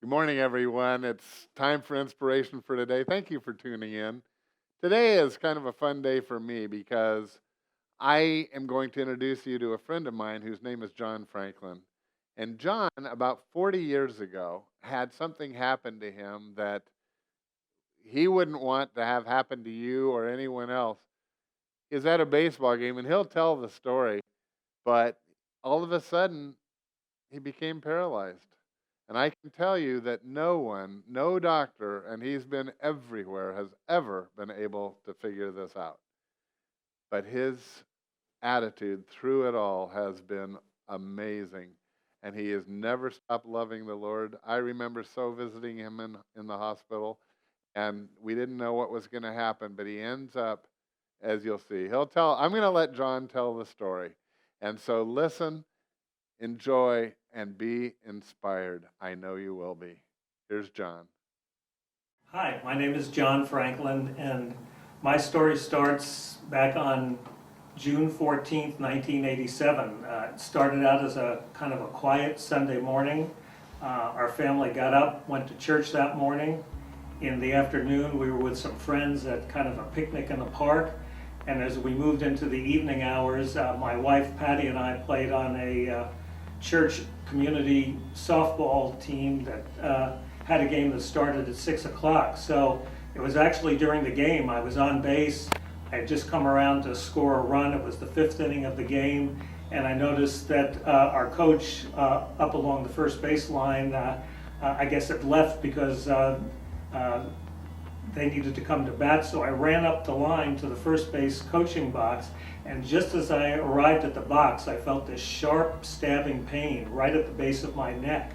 Good morning, everyone. It's time for inspiration for today. Thank you for tuning in. Today is kind of a fun day for me because I am going to introduce you to a friend of mine whose name is John Franklin. And John, about 40 years ago, had something happen to him that he wouldn't want to have happen to you or anyone else. He was at a baseball game, and he'll tell the story, but all of a sudden, he became paralyzed. And I can tell you that no one, no doctor, and he's been everywhere, has ever been able to figure this out. But his attitude through it all has been amazing. And he has never stopped loving the Lord. I remember so visiting him in the hospital, and we didn't know what was going to happen, but he ends up, as you'll see, I'm going to let John tell the story. And so listen, enjoy, and be inspired. I know you will be. Here's John. Hi, my name is John Franklin, and my story starts back on June 14th, 1987. It started out as a kind of a quiet Sunday morning. Our family got up, went to church that morning. In the afternoon, we were with some friends at kind of a picnic in the park. And as we moved into the evening hours, my wife Patty and I played on a church community softball team that had a game that started at 6 o'clock. So it was actually during the game. I was on base. I had just come around to score a run. It was the fifth inning of the game. And I noticed that our coach up along the first baseline, I guess had left because they needed to come to bat. So I ran up the line to the first base coaching box. And just as I arrived at the box, I felt this sharp stabbing pain right at the base of my neck.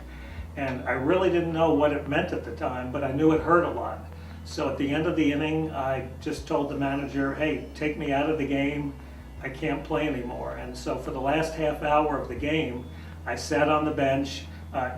And I really didn't know what it meant at the time, but I knew it hurt a lot. So at the end of the inning, I just told the manager, hey, take me out of the game. I can't play anymore. And so for the last half hour of the game, I sat on the bench,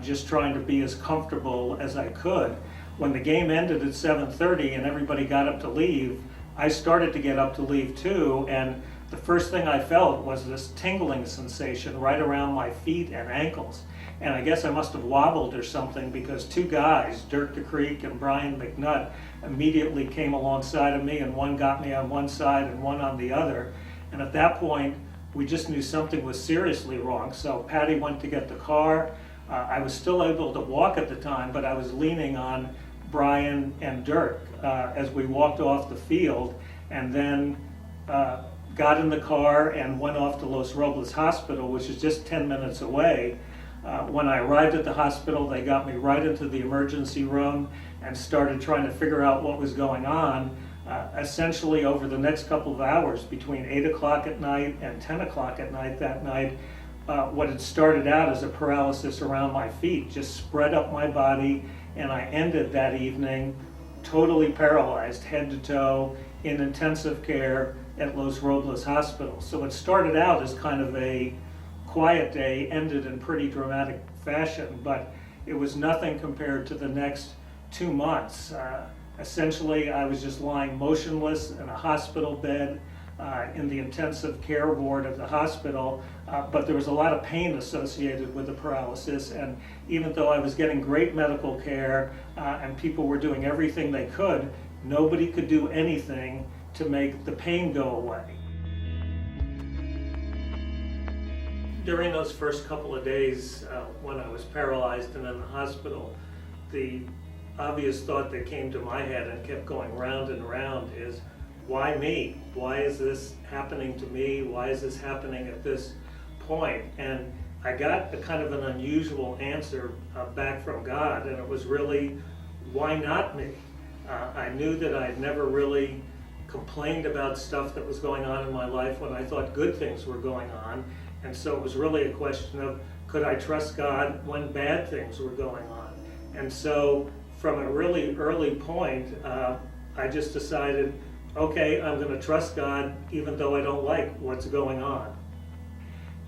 just trying to be as comfortable as I could. When the game ended at 7:30 and everybody got up to leave, I started to get up to leave too, and the first thing I felt was this tingling sensation right around my feet and ankles. And I guess I must have wobbled or something, because two guys, Dirk DeCreek and Brian McNutt, immediately came alongside of me, and one got me on one side and one on the other. And at that point, we just knew something was seriously wrong. So Patty went to get the car. I was still able to walk at the time, but I was leaning on Brian and Dirk as we walked off the field, and then got in the car and went off to Los Robles Hospital, which is just 10 minutes away. When I arrived at the hospital, they got me right into the emergency room and started trying to figure out what was going on. Essentially, over the next couple of hours, between 8 o'clock at night and 10 o'clock at night that night, what had started out as a paralysis around my feet just spread up my body, and I ended that evening totally paralyzed, head to toe, in intensive care at Los Robles Hospital. So it started out as kind of a quiet day, ended in pretty dramatic fashion, but it was nothing compared to the next 2 months. Essentially, I was just lying motionless in a hospital bed in the intensive care ward of the hospital, but there was a lot of pain associated with the paralysis, and even though I was getting great medical care and people were doing everything they could, nobody could do anything to make the pain go away. During those first couple of days when I was paralyzed and in the hospital, the obvious thought that came to my head and kept going round and round is, why me? Why is this happening to me? Why is this happening at this point? And I got a kind of an unusual answer back from God, and it was really, why not me? I knew that I'd never really complained about stuff that was going on in my life when I thought good things were going on. And so it was really a question of, could I trust God when bad things were going on? And so from a really early point, I just decided, okay, I'm going to trust God even though I don't like what's going on.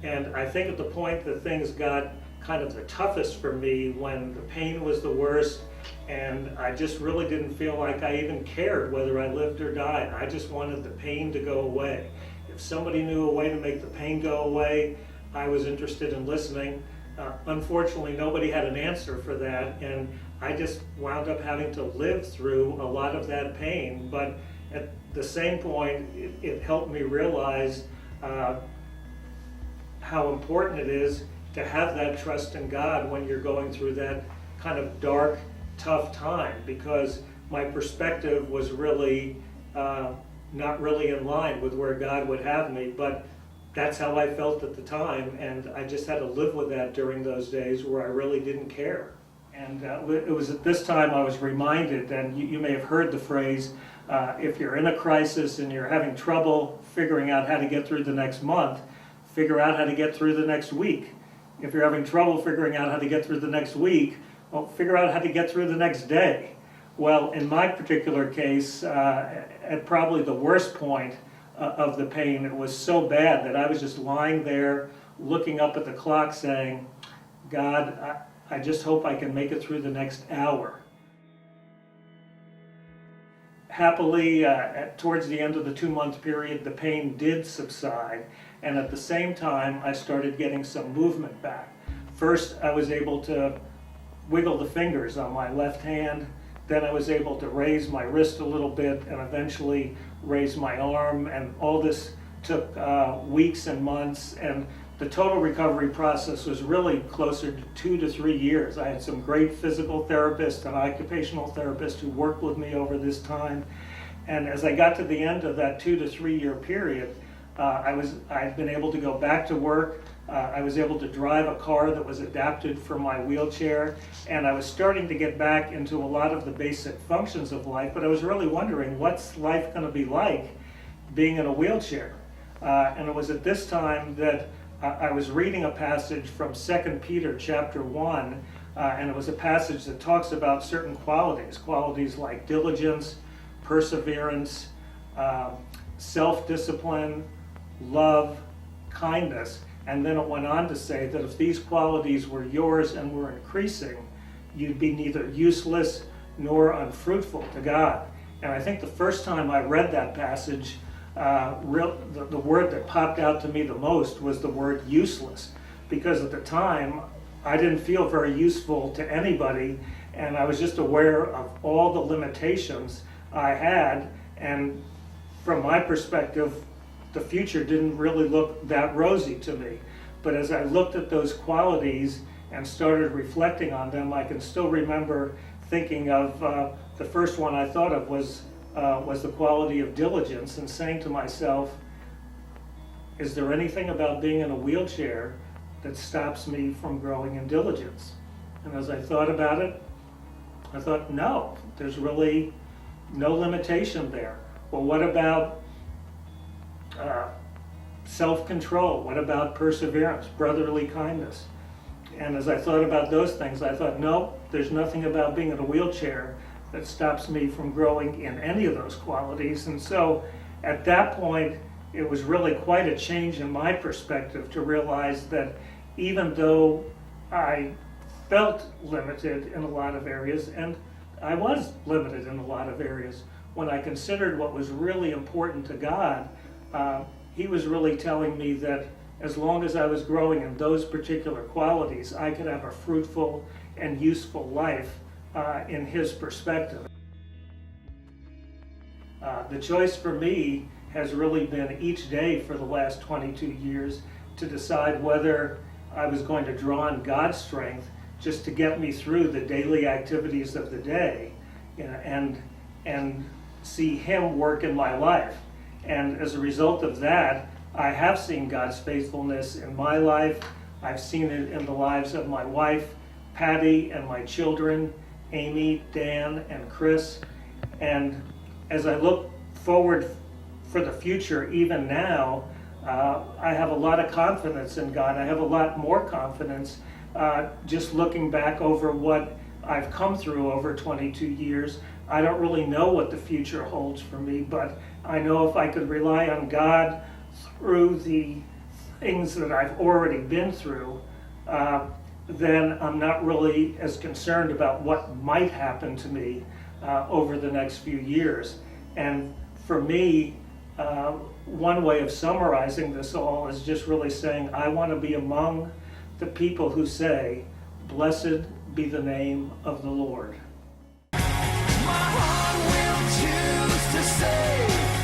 And I think at the point that things got kind of the toughest for me, when the pain was the worst, and I just really didn't feel like I even cared whether I lived or died. I just wanted the pain to go away. If somebody knew a way to make the pain go away, I was interested in listening. Unfortunately, nobody had an answer for that, and I just wound up having to live through a lot of that pain. But at the same point, it helped me realize how important it is to have that trust in God when you're going through that kind of dark, tough time, because my perspective was really not really in line with where God would have me, but that's how I felt at the time, and I just had to live with that during those days where I really didn't care. And it was at this time I was reminded, and you may have heard the phrase, if you're in a crisis and you're having trouble figuring out how to get through the next month, figure out how to get through the next week. If you're having trouble figuring out how to get through the next week, well, figure out how to get through the next day. Well, in my particular case, at probably the worst point of the pain, it was so bad that I was just lying there looking up at the clock saying, God, I just hope I can make it through the next hour. Happily, towards the end of the 2-month period, the pain did subside, and at the same time, I started getting some movement back. First, I was able to wiggle the fingers on my left hand, then I was able to raise my wrist a little bit and eventually raise my arm, and all this took weeks and months, and the total recovery process was really closer to 2 to 3 years. I had some great physical therapists and occupational therapists who worked with me over this time, and as I got to the end of that 2 to 3 year period, I'd been able to go back to work. I was able to drive a car that was adapted for my wheelchair, and I was starting to get back into a lot of the basic functions of life, but I was really wondering, what's life going to be like being in a wheelchair? And it was at this time that I was reading a passage from 2 Peter chapter 1, and it was a passage that talks about certain qualities like diligence, perseverance, self-discipline, love, kindness. And then it went on to say that if these qualities were yours and were increasing, you'd be neither useless nor unfruitful to God. And I think the first time I read that passage, the word that popped out to me the most was the word useless, because at the time I didn't feel very useful to anybody, and I was just aware of all the limitations I had, and from my perspective, the future didn't really look that rosy to me. But as I looked at those qualities and started reflecting on them, I can still remember thinking of the first one I thought of was the quality of diligence, and saying to myself, is there anything about being in a wheelchair that stops me from growing in diligence? And as I thought about it, I thought, no, there's really no limitation there. Well, what about self-control? What about perseverance, brotherly kindness? And as I thought about those things, I thought, no, there's nothing about being in a wheelchair that stops me from growing in any of those qualities. And so at that point, it was really quite a change in my perspective to realize that even though I felt limited in a lot of areas, and I was limited in a lot of areas, when I considered what was really important to God, He was really telling me that as long as I was growing in those particular qualities, I could have a fruitful and useful life in His perspective. The choice for me has really been each day for the last 22 years to decide whether I was going to draw on God's strength just to get me through the daily activities of the day, and see Him work in my life. And as a result of that, I have seen God's faithfulness in my life. I've seen it in the lives of my wife, Patty, and my children, Amy, Dan, and Chris. And as I look forward for the future, even now, I have a lot of confidence in God. I have a lot more confidence just looking back over what I've come through over 22 years. I don't really know what the future holds for me, but I know if I could rely on God through the things that I've already been through, then I'm not really as concerned about what might happen to me over the next few years. And for me, one way of summarizing this all is just really saying I want to be among the people who say, "Blessed be the name of the Lord." My heart will choose to say